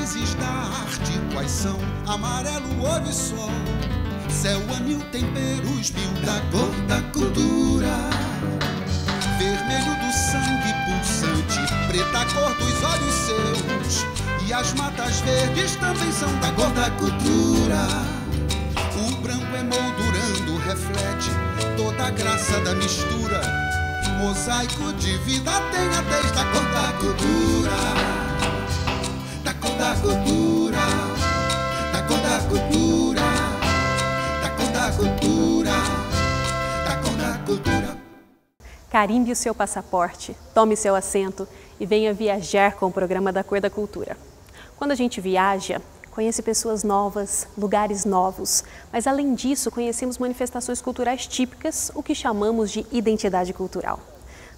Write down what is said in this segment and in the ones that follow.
matrizes da arte quais são? Amarelo, ouro e sol, céu, anil, temperos mil da cor da cultura. Vermelho do sangue pulsante, preta a cor dos olhos seus, e as matas verdes também são da cor da cultura. O branco emoldurando reflete toda a graça da mistura. Mosaico de vida tem a tez da cor da cultura. Da cor da cultura. Da cor da cultura. Da cor da cultura. Da cor da cultura. Carimbe o seu passaporte, tome seu assento e venha viajar com o programa da Cor da Cultura. Quando a gente viaja, conhece pessoas novas, lugares novos, mas além disso conhecemos manifestações culturais típicas, o que chamamos de identidade cultural.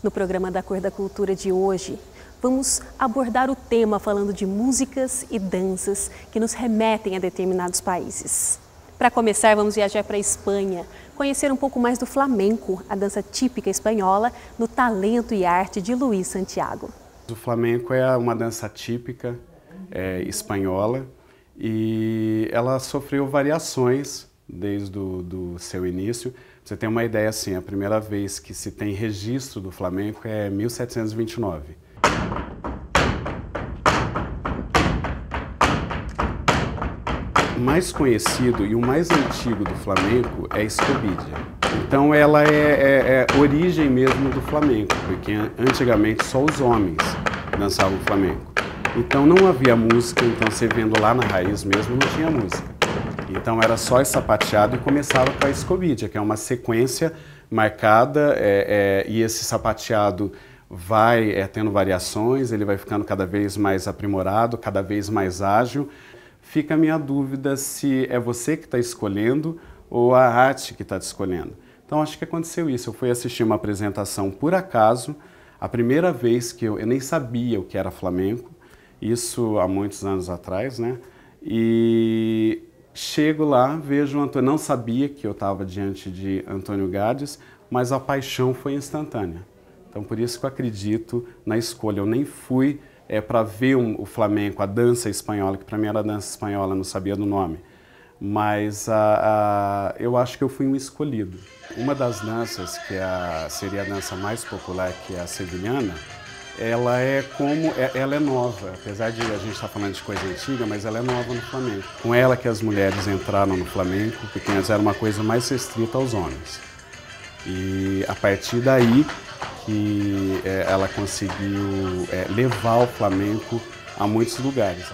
No programa da Cor da Cultura de hoje, vamos abordar o tema falando de músicas e danças que nos remetem a determinados países. Para começar, vamos viajar para a Espanha, conhecer um pouco mais do flamenco, a dança típica espanhola, no talento e arte de Luís Santiago. O flamenco é uma dança típica espanhola e ela sofreu variações desde o seu início. Pra você ter uma ideia, assim, a primeira vez que se tem registro do flamenco é 1729. O mais conhecido e o mais antigo do flamenco é a escobilha. Então ela é origem mesmo do flamenco, porque antigamente só os homens dançavam flamenco. Então não havia música, então você vendo lá na raiz mesmo não tinha música. Então era só sapateado e começava com a escobilha, que é uma sequência marcada e esse sapateado vai tendo variações, ele vai ficando cada vez mais aprimorado, cada vez mais ágil. Fica a minha dúvida se é você que está escolhendo ou a arte que está te escolhendo. Então acho que aconteceu isso. Eu fui assistir uma apresentação por acaso, a primeira vez que eu nem sabia o que era flamenco, isso há muitos anos atrás, né? E chego lá, vejo o Antônio, não sabia que eu estava diante de Antônio Gades, mas a paixão foi instantânea. Então por isso que eu acredito na escolha. Eu nem fui para ver o flamenco, a dança espanhola, que para mim era dança espanhola, não sabia do nome. Mas eu acho que eu fui um escolhido. Uma das danças, que seria a dança mais popular, que é a sevilhana, ela é nova, apesar de a gente estar falando de coisa antiga, mas ela é nova no flamenco. Com ela que as mulheres entraram no flamenco, porque antes era uma coisa mais restrita aos homens. E a partir daí que ela conseguiu levar o flamenco a muitos lugares.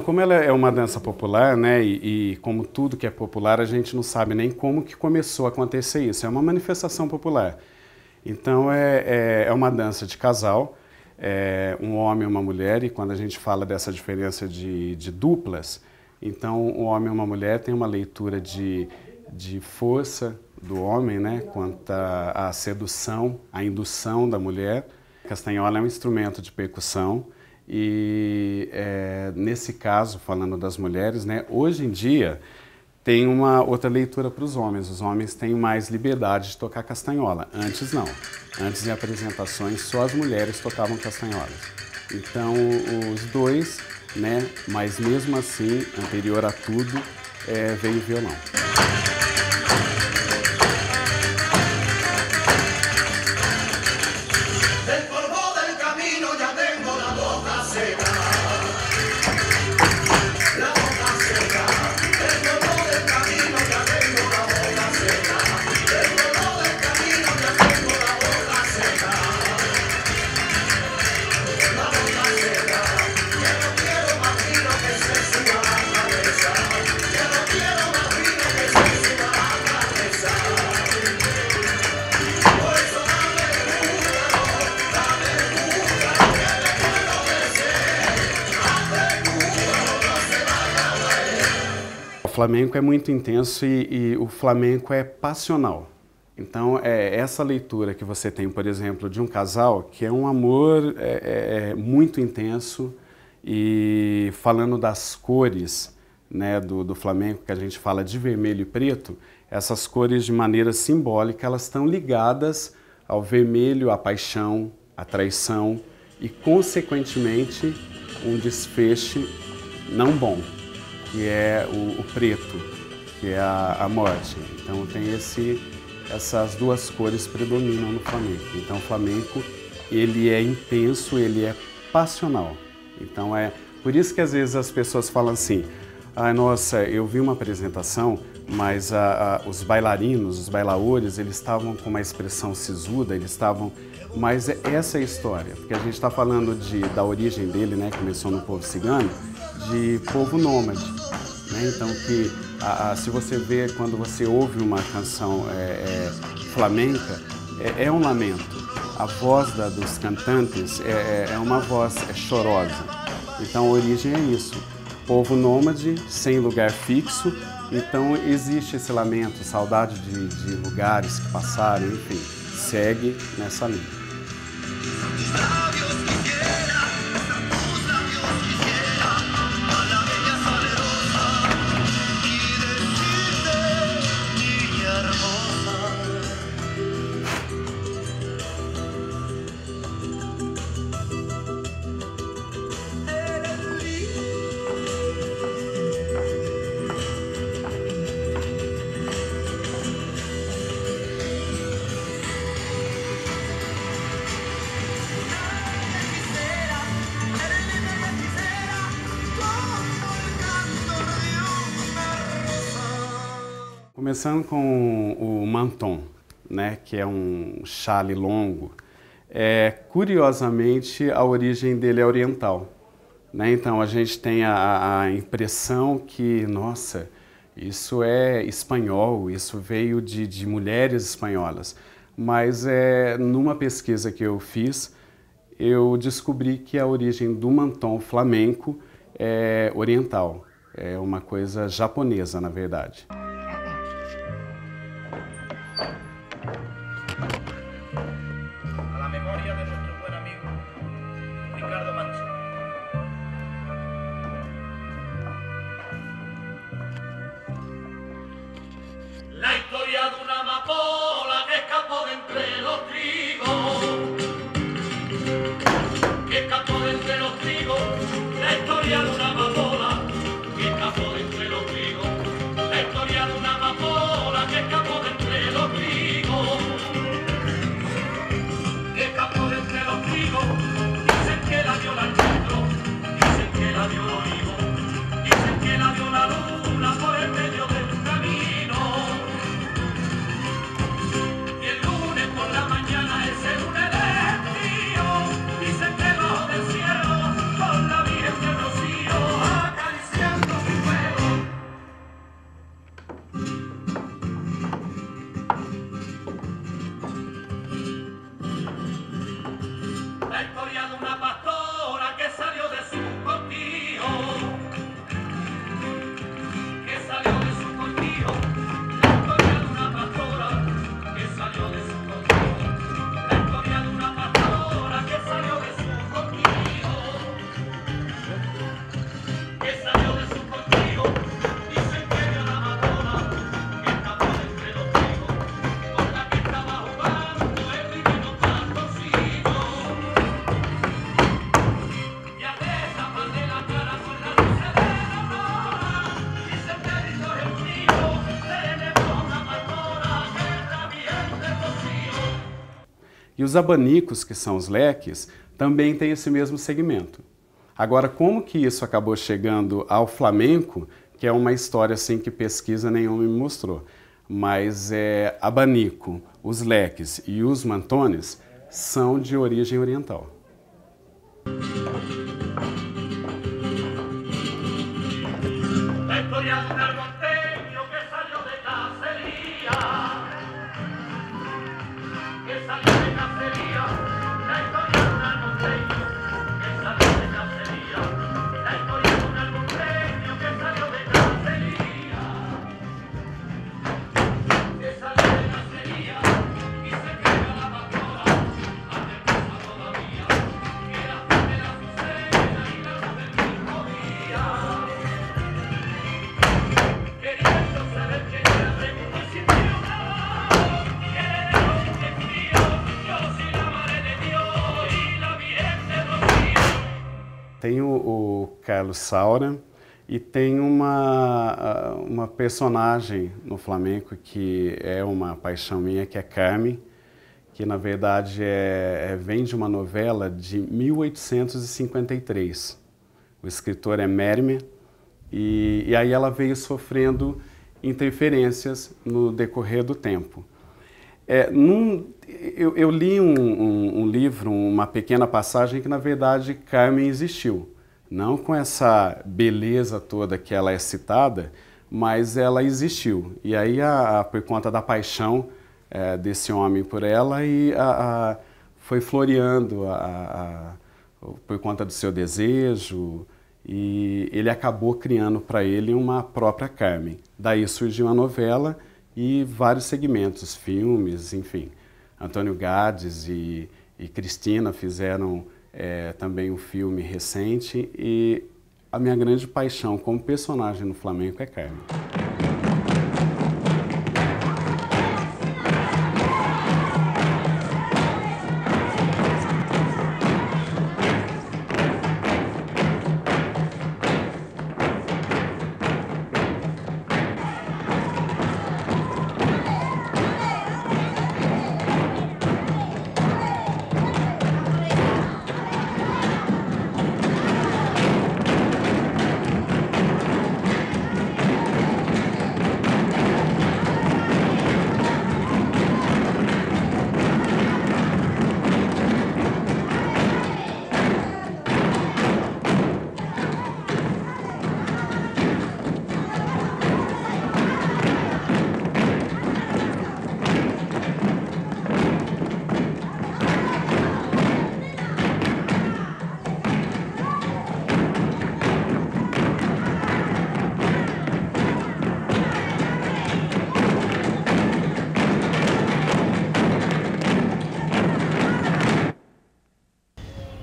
Como ela é uma dança popular, né, e como tudo que é popular, a gente não sabe nem como que começou a acontecer isso. É uma manifestação popular. Então é uma dança de casal, um homem e uma mulher, e quando a gente fala dessa diferença de duplas, então um homem e uma mulher tem uma leitura de força do homem, né, quanto à sedução, à indução da mulher. A castanhola é um instrumento de percussão e nesse caso, falando das mulheres, né, hoje em dia tem uma outra leitura para os homens. Os homens têm mais liberdade de tocar castanhola. Antes não. Antes, em apresentações, só as mulheres tocavam castanholas. Então, os dois, né? Mas mesmo assim, anterior a tudo, veio o violão. O flamenco é muito intenso e o flamenco é passional. Então, essa leitura que você tem, por exemplo, de um casal, que é um amor muito intenso, e falando das cores, né, do flamenco, que a gente fala de vermelho e preto, essas cores de maneira simbólica, elas estão ligadas ao vermelho, à paixão, à traição e, consequentemente, um desfecho não bom, que é o preto, que é a morte. Então tem essas duas cores predominam no flamenco. Então o flamenco, ele é intenso, ele é passional. Então é por isso que às vezes as pessoas falam assim, nossa, eu vi uma apresentação, mas os bailarinos, os bailaores, eles estavam com uma expressão sisuda, eles estavam... Mas essa é a história, porque a gente está falando da origem dele, né, começou no povo cigano, de povo nômade, né? Então que se você vê, quando você ouve uma canção flamenca, é um lamento. A voz dos cantantes é uma voz chorosa. Então a origem é isso. Povo nômade, sem lugar fixo, então existe esse lamento, saudade de lugares que passaram, enfim, segue nessa linha. Começando com o manton, né, que é um chale longo, curiosamente a origem dele é oriental, né? Então a gente tem a impressão que, nossa, isso é espanhol, isso veio de mulheres espanholas, mas numa pesquisa que eu fiz, eu descobri que a origem do manton flamenco é oriental, é uma coisa japonesa, na verdade. La historia de una amapola que escapó de entre los trigos, que escapó de entre los trigos. La historia de una amapola que escapó de entre los trigos. La historia de una amapola que escapó de entre los trigos, que escapó de entre los trigos. Dicen que la vio al centro, dicen que la vio el olivo, dicen que la vio la luna por el medio del camino. Y el lunes por la mañana, ese lunes de frío, dicen que bajo del cielo, con la Virgen del Rocío, acariciando su fuego. La historia de una pastora que salió de su cortijo, que salió de su cortijo. La historia de una pastora que salió de su cortijo. La historia de una pastora que salió de su cortijo, que salió de su cortijo. Dicen que vio la Madonna que escapó de entre los trigos, con la que estaba jugando el divino pastorcito. Y al destaparle la cara con la luz de la aurora, dicen que gritó el frío, tenemos una pastora que es la Virgen del Rocío. E os abanicos, que são os leques, também têm esse mesmo segmento. Agora, como que isso acabou chegando ao flamenco, que é uma história assim que pesquisa nenhuma me mostrou, mas abanico, os leques e os mantones são de origem oriental. La historia de un argonteño que salió de cacería, que salió de cacería. La historia de un argonteño que salió de cacería. La historia de un argonteño que salió de cacería, que salió de cacería y se creyó la pastora, aterriza todavía, que la fe de la azucena y la luz del mismo día. Tem o Carlos Saura e tem uma personagem no flamenco que é uma paixão minha, que é Carmen, que na verdade vem de uma novela de 1853. O escritor é Merme, e aí ela veio sofrendo interferências no decorrer do tempo. Eu li um livro, uma pequena passagem que na verdade Carmen existiu. Não com essa beleza toda que ela é citada, mas ela existiu. E aí, por conta da paixão desse homem por ela, foi floreando por conta do seu desejo, e ele acabou criando para ele uma própria Carmen. Daí surgiu a novela e vários segmentos, filmes, enfim. Antônio Gades e Cristina fizeram também um filme recente, e a minha grande paixão como personagem no flamenco é Carmen.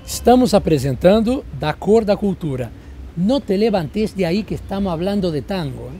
Estamos apresentando Da Cor da Cultura. No te levantes de ahí que estamos hablando de tango.